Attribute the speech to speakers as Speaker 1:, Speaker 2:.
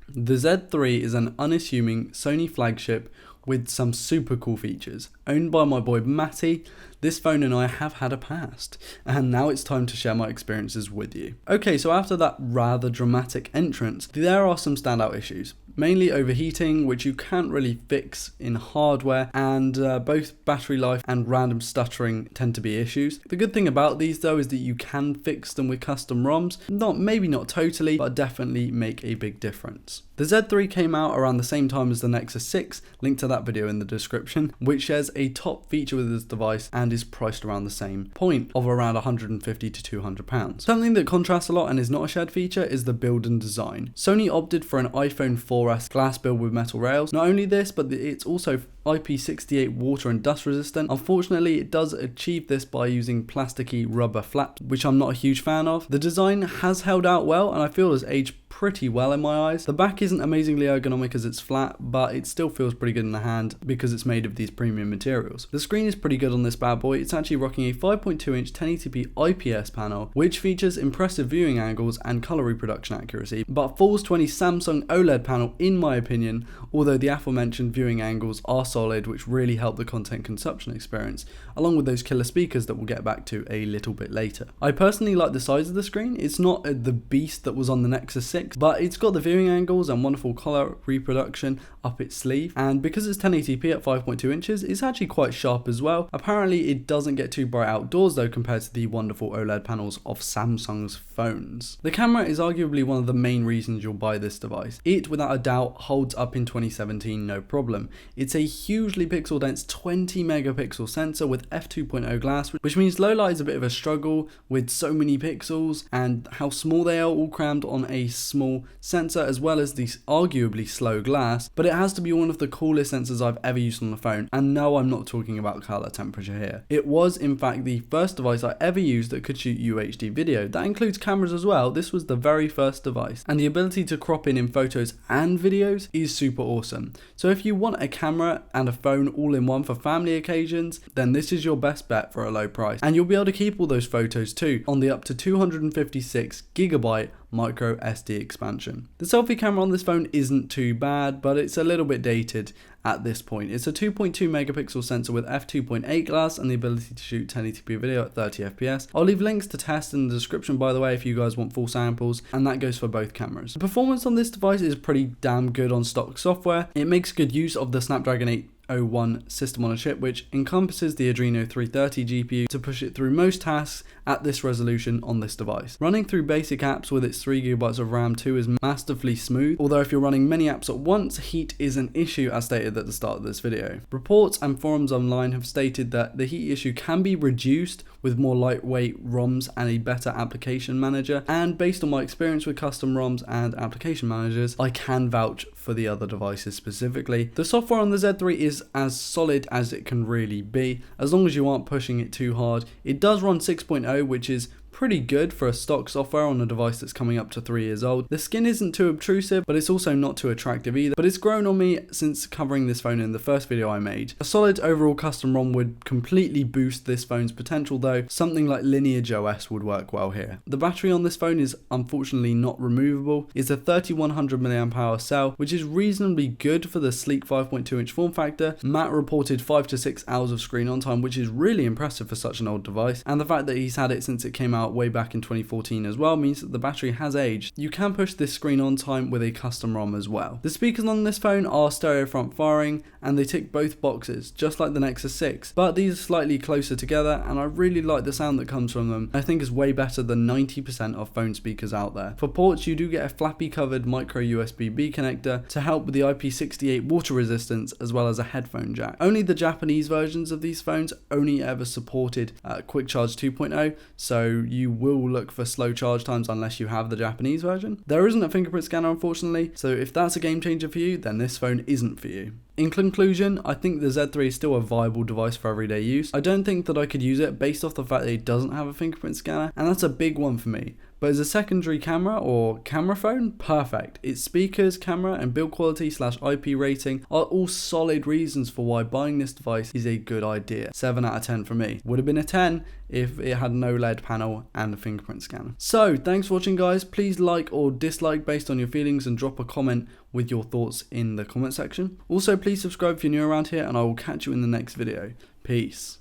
Speaker 1: The Z3 is an unassuming Sony flagship with some super cool features. Owned by my boy Matty, this phone and I have had a past, and now it's time to share my experiences with you. Okay, so after that rather dramatic entrance, there are some standout issues. Mainly overheating, which you can't really fix in hardware, and both battery life and random stuttering tend to be issues. The good thing about these though is that you can fix them with custom ROMs, maybe not totally, but definitely make a big difference. The Z3 came out around the same time as the Nexus 6, link to that video in the description, which shares a top feature with this device and is priced around the same point of around £150 to £200. Something that contrasts a lot and is not a shared feature is the build and design. Sony opted for an iPhone 4S glass build with metal rails. Not only this, but it's also IP68 water and dust resistant. Unfortunately, it does achieve this by using plasticky rubber flaps, which I'm not a huge fan of. The design has held out well and I feel has aged pretty well in my eyes. The back isn't amazingly ergonomic as it's flat, but it still feels pretty good in the hand because it's made of these premium materials. The screen is pretty good on this bad boy. It's actually rocking a 5.2 inch 1080p IPS panel, which features impressive viewing angles and color reproduction accuracy, but falls to any Samsung OLED panel in my opinion, although the aforementioned viewing angles are solid, which really help the content consumption experience, along with those killer speakers that we'll get back to a little bit later. I personally like the size of the screen. It's not the beast that was on the Nexus 6, but it's got the viewing angles and wonderful color reproduction up its sleeve, and because it's 1080p at 5.2 inches, it's actually quite sharp as well. Apparently it doesn't get too bright outdoors though compared to the wonderful OLED panels of Samsung's phones. The camera is arguably one of the main reasons you'll buy this device. It without a doubt holds up in 2017 no problem. It's a hugely pixel dense 20 megapixel sensor with f2.0 glass, which means low light is a bit of a struggle with so many pixels and how small they are all crammed on a small sensor, as well as the arguably slow glass, but it has to be one of the coolest sensors I've ever used on the phone. And no, I'm not talking about color temperature here. It was in fact the first device I ever used that could shoot UHD video. That includes cameras as well. This was the very first device, and the ability to crop in photos and videos is super awesome. So if you want a camera and a phone all in one for family occasions, then this is your best bet for a low price, and you'll be able to keep all those photos too on the up to 256GB micro SD expansion. The selfie camera on this phone isn't too bad, but it's a little bit dated at this point. It's a 2.2 megapixel sensor with f2.8 glass and the ability to shoot 1080p video at 30 fps. I'll leave links to test in the description by the way if you guys want full samples, and that goes for both cameras. The performance on this device is pretty damn good on stock software. It makes good use of the Snapdragon 801 system on a chip, which encompasses the Adreno 330 GPU to push it through most tasks at this resolution on this device. Running through basic apps with its 3GB of RAM too is masterfully smooth, although if you're running many apps at once, heat is an issue as stated at the start of this video. Reports and forums online have stated that the heat issue can be reduced with more lightweight ROMs and a better application manager, and based on my experience with custom ROMs and application managers, I can vouch for the other devices specifically. The software on the Z3 is as solid as it can really be, as long as you aren't pushing it too hard. It does run 6.0, which is pretty good for a stock software on a device that's coming up to 3 years old. The skin isn't too obtrusive, but it's also not too attractive either, but it's grown on me since covering this phone in the first video I made. A solid overall custom ROM would completely boost this phone's potential though. Something like Lineage OS would work well here. The battery on this phone is unfortunately not removable. It's a 3100 mAh cell, which is reasonably good for the sleek 5.2 inch form factor. Matt reported 5 to 6 hours of screen on time, which is really impressive for such an old device, and the fact that he's had it since it came out way back in 2014 as well means that the battery has aged. You can push this screen on time with a custom ROM as well. The speakers on this phone are stereo front firing and they tick both boxes just like the Nexus 6, but these are slightly closer together and I really like the sound that comes from them. I think is way better than 90% of phone speakers out there. For ports you do get a flappy covered micro USB-B connector to help with the IP68 water resistance, as well as a headphone jack. Only the Japanese versions of these phones only ever supported Quick Charge 2.0, so you will look for slow charge times unless you have the Japanese version. There isn't a fingerprint scanner unfortunately, so if that's a game changer for you, then this phone isn't for you. In conclusion, I think the Z3 is still a viable device for everyday use. I don't think that I could use it based off the fact that it doesn't have a fingerprint scanner, and that's a big one for me. But as a secondary camera or camera phone, perfect. Its speakers, camera, and build quality / IP rating are all solid reasons for why buying this device is a good idea. 7 out of 10 for me. Would have been a 10 if it had no LED panel and a fingerprint scanner. So thanks for watching, guys. Please like or dislike based on your feelings and drop a comment with your thoughts in the comment section. Also, please subscribe if you're new around here, and I will catch you in the next video. Peace.